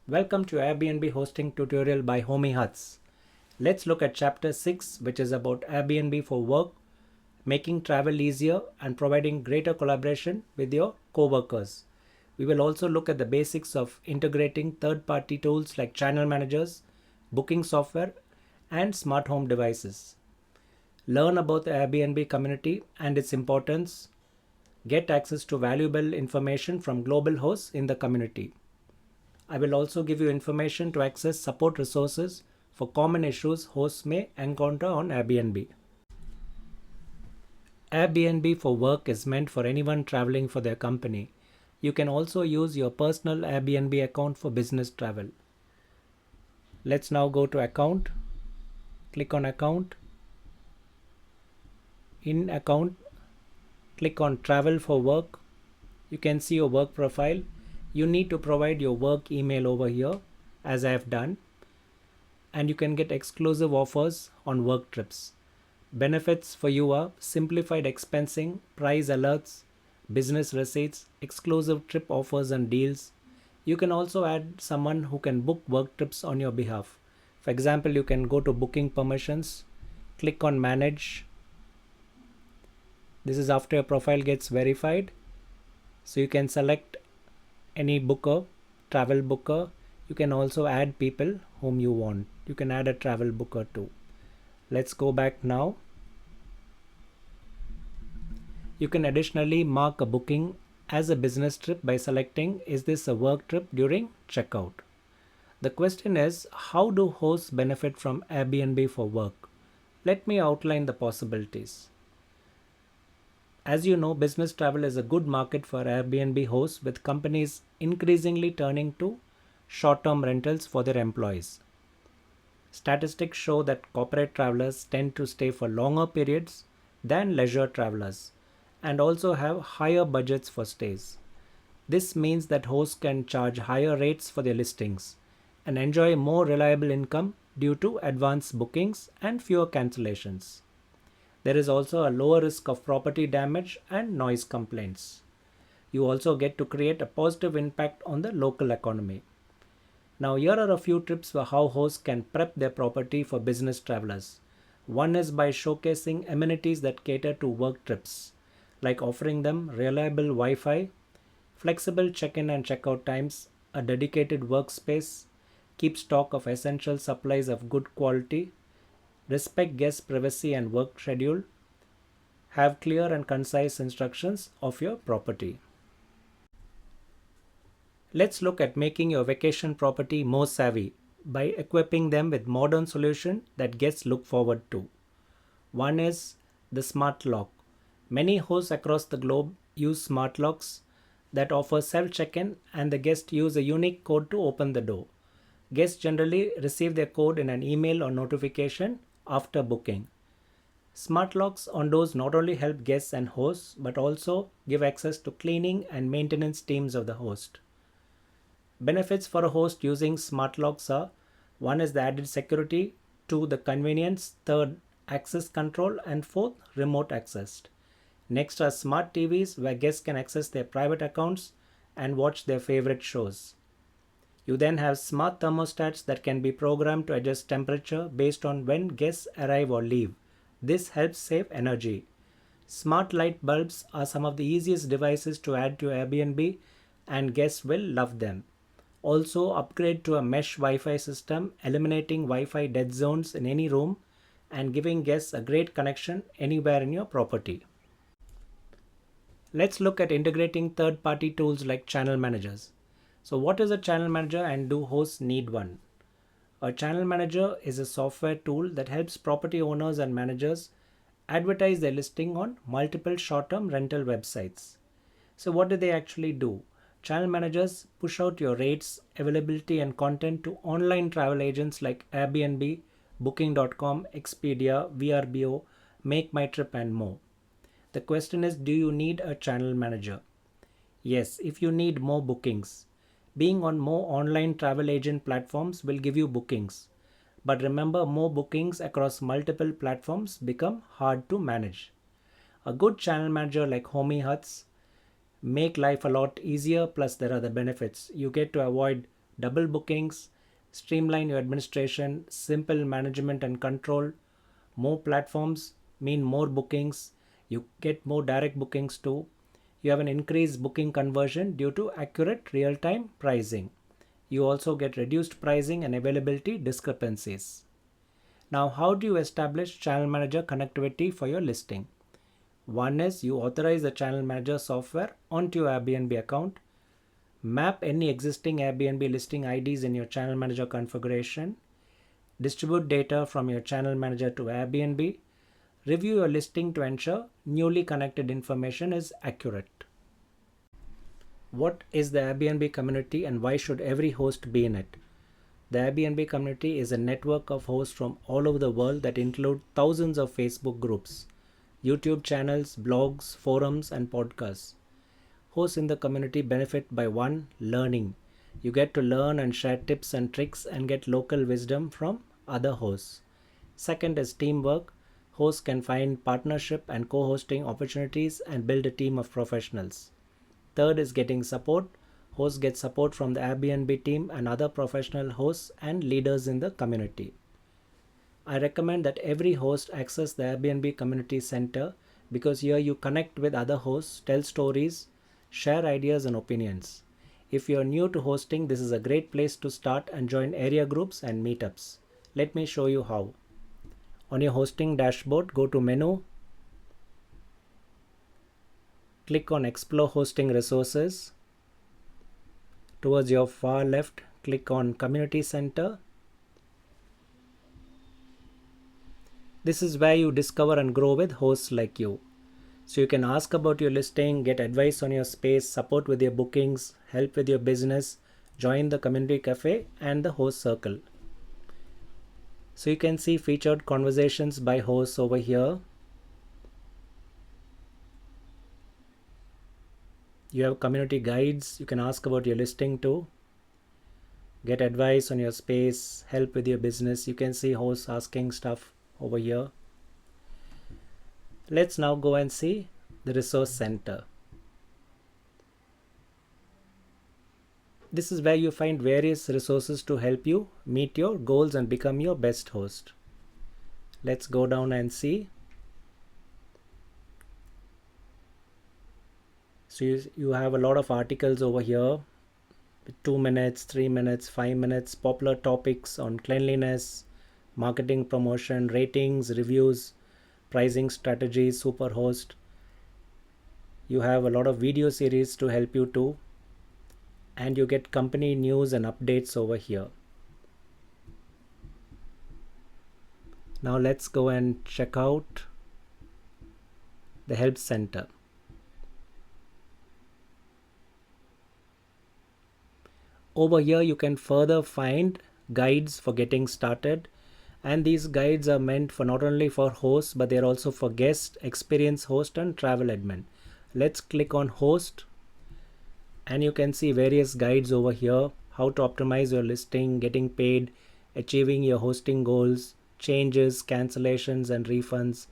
Welcome to Airbnb hosting tutorial by Homeyhuts. Let's look at chapter 6, which is about Airbnb for work, making travel easier and providing greater collaboration with your coworkers. We will also look at the basics of integrating third-party tools like channel managers, booking software, and smart home devices. Learn about the Airbnb community and its importance. Get access to valuable information from global hosts in the community. I will also give you information to access support resources for common issues hosts may encounter on Airbnb. Airbnb for work is meant for anyone traveling for their company. You can also use your personal Airbnb account for business travel. Let's now go to account. Click on account. In account, click on travel for work. You can see your work profile. You need to provide your work email over here, as I have done, and you can get exclusive offers on work trips. Benefits for you are simplified expensing, price alerts, business receipts, exclusive trip offers and deals. You can also add someone who can book work trips on your behalf. For example, you can go to booking permissions, click on manage. This is after your profile gets verified. So you can select any booker, travel booker. You can also add people whom you want. You can add a travel booker too. Let's go back now. You can additionally mark a booking as a business trip by selecting is this a work trip during checkout. The question is, how do hosts benefit from Airbnb for work? Let me outline the possibilities. As you know, business travel is a good market for Airbnb hosts, with companies increasingly turning to short-term rentals for their employees. Statistics show that corporate travelers tend to stay for longer periods than leisure travelers and also have higher budgets for stays. This means that hosts can charge higher rates for their listings and enjoy more reliable income due to advanced bookings and fewer cancellations. There is also a lower risk of property damage and noise complaints. You also get to create a positive impact on the local economy. Now, here are a few tips for how hosts can prep their property for business travelers. One is by showcasing amenities that cater to work trips, like offering them reliable Wi-Fi, flexible check-in and check-out times, a dedicated workspace, keep stock of essential supplies of good quality, respect guest privacy and work schedule, have clear and concise instructions of your property. Let's look at making your vacation property more savvy by equipping them with modern solutions that guests look forward to. One is the smart lock. Many hosts across the globe use smart locks that offer self check-in, and the guests use a unique code to open the door. Guests generally receive their code in an email or notification after booking. Smart locks on doors not only help guests and hosts but also give access to cleaning and maintenance teams of the host. Benefits for a host using smart locks are: one is the added security, two, the convenience, third, access control, and fourth, remote access. Next are smart TVs where guests can access their private accounts and watch their favorite shows. You then have smart thermostats that can be programmed to adjust temperature based on when guests arrive or leave. This helps save energy. Smart light bulbs are some of the easiest devices to add to Airbnb, and guests will love them. Also, upgrade to a mesh Wi-Fi system, eliminating Wi-Fi dead zones in any room and giving guests a great connection anywhere in your property. Let's look at integrating third-party tools like channel managers. So what is a channel manager and do hosts need one? A channel manager is a software tool that helps property owners and managers advertise their listing on multiple short-term rental websites. So what do they actually do? Channel managers push out your rates, availability, and content to online travel agents like Airbnb, Booking.com, Expedia, VRBO, Make My Trip, and more. The question is, do you need a channel manager? Yes, if you need more bookings. Being on more online travel agent platforms will give you bookings. But remember, more bookings across multiple platforms become hard to manage. A good channel manager like Homeyhuts make life a lot easier, plus there are the benefits. You get to avoid double bookings, streamline your administration, simple management and control. More platforms mean more bookings. You get more direct bookings too. You have an increased booking conversion due to accurate real time pricing. You also get reduced pricing and availability discrepancies. Now, how do you establish channel manager connectivity for your listing? One is you authorize the channel manager software onto your Airbnb account. Map any existing Airbnb listing IDs in your channel manager configuration. Distribute data from your channel manager to Airbnb. Review your listing to ensure newly connected information is accurate. What is the Airbnb community and why should every host be in it? The Airbnb community is a network of hosts from all over the world that include thousands of Facebook groups, YouTube channels, blogs, forums, and podcasts. Hosts in the community benefit by one, learning. You get to learn and share tips and tricks and get local wisdom from other hosts. Second is teamwork. Hosts can find partnership and co hosting opportunities and build a team of professionals. Third is getting support. Hosts get support from the Airbnb team and other professional hosts and leaders in the community. I recommend that every host access the Airbnb Community Center because here you connect with other hosts, tell stories, share ideas and opinions. If you are new to hosting, this is a great place to start and join area groups and meetups. Let me show you how. On your hosting dashboard, go to Menu, click on Explore Hosting Resources. Towards your far left, click on Community Center. This is where you discover and grow with hosts like you. So you can ask about your listing, get advice on your space, support with your bookings, help with your business, join the community cafe and the host circle. So you can see featured conversations by hosts over here. You have community guides. You can ask about your listing too. Get advice on your space, help with your business. You can see hosts asking stuff over here. Let's now go and see the resource center. This is where you find various resources to help you meet your goals and become your best host. Let's go down and see. So you have a lot of articles over here. 2 minutes, 3 minutes, 5 minutes, popular topics on cleanliness, marketing promotion, ratings, reviews, pricing strategies, superhost. You have a lot of video series to help you too. And you get company news and updates over here. Now let's go and check out the help center. Over here you can further find guides for getting started, and these guides are meant for not only for hosts but they are also for guests, experienced host and travel admin. Let's click on host and you can see various guides over here: how to optimize your listing, getting paid, achieving your hosting goals, changes, cancellations and refunds.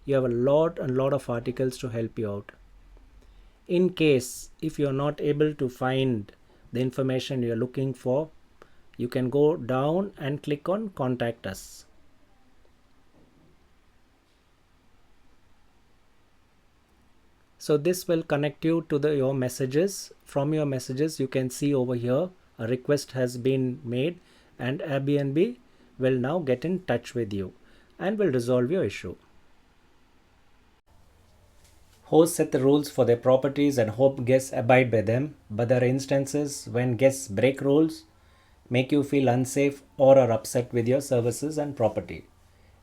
You have a lot of articles to help you out. In case if you are not able to find the information you are looking for, you can go down and click on contact us. So this will connect you to your messages. From your messages you can see over here a request has been made and Airbnb will now get in touch with you and will resolve your issue. Hosts set the rules for their properties and hope guests abide by them, but there are instances when guests break rules, make you feel unsafe or are upset with your services and property.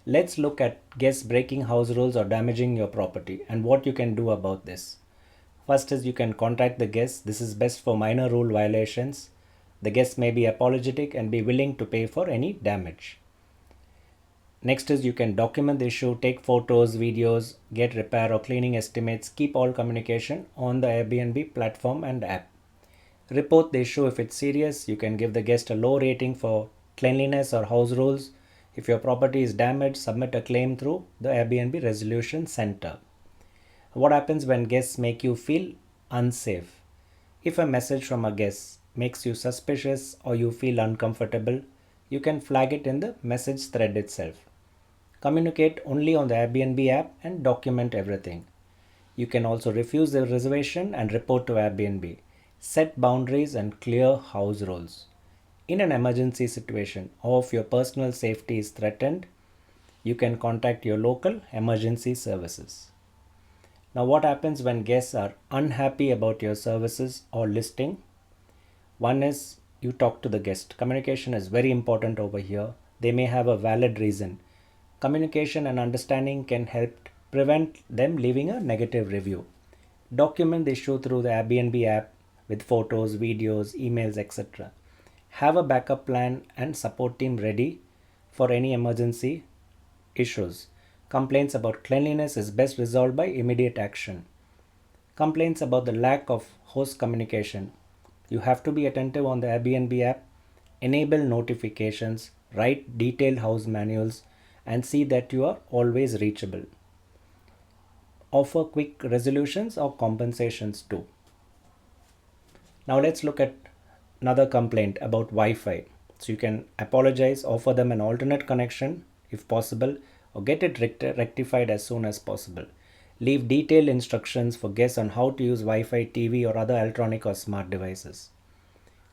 Let's look at guests breaking house rules or damaging your property and what you can do about this. First is you can contact the guests. This is best for minor rule violations. The guests may be apologetic and be willing to pay for any damage. Next is you can document the issue, take photos, videos, get repair or cleaning estimates, keep all communication on the Airbnb platform and app. Report the issue if it's serious. You can give the guest a low rating for cleanliness or house rules. If your property is damaged, submit a claim through the Airbnb Resolution Center. What happens when guests make you feel unsafe? If a message from a guest makes you suspicious or you feel uncomfortable, you can flag it in the message thread itself. Communicate only on the Airbnb app and document everything. You can also refuse the reservation and report to Airbnb. Set boundaries and clear house rules. In an emergency situation or if your personal safety is threatened, you can contact your local emergency services. Now, what happens when guests are unhappy about your services or listing? One is you talk to the guest. Communication is very important over here. They may have a valid reason. Communication and understanding can help prevent them leaving a negative review. Document the issue through the Airbnb app with photos, videos, emails, etc. Have a backup plan and support team ready for any emergency issues. Complaints about cleanliness is best resolved by immediate action. Complaints about the lack of host communication. You have to be attentive on the Airbnb app, enable notifications, write detailed house manuals, and see that you are always reachable. Offer quick resolutions or compensations too. Now let's look at another complaint about Wi-Fi. So you can apologize, offer them an alternate connection if possible, or get it rectified as soon as possible. Leave detailed instructions for guests on how to use Wi-Fi, TV, or other electronic or smart devices.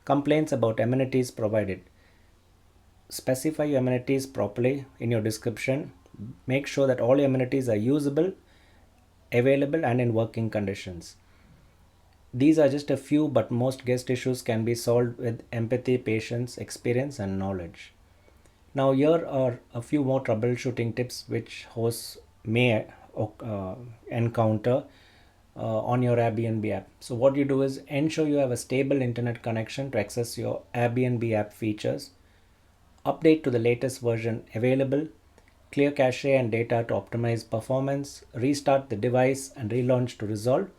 Complaints about amenities provided. Specify your amenities properly in your description. Make sure that all your amenities are usable, available, and in working conditions. These are just a few, but most guest issues can be solved with empathy, patience, experience, and knowledge. Now, here are a few more troubleshooting tips which hosts may encounter on your Airbnb app. So, what you do is ensure you have a stable internet connection to access your Airbnb app features, update to the latest version available, clear cache and data to optimize performance, restart the device, and relaunch to resolve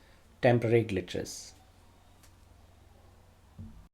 temporary glitches.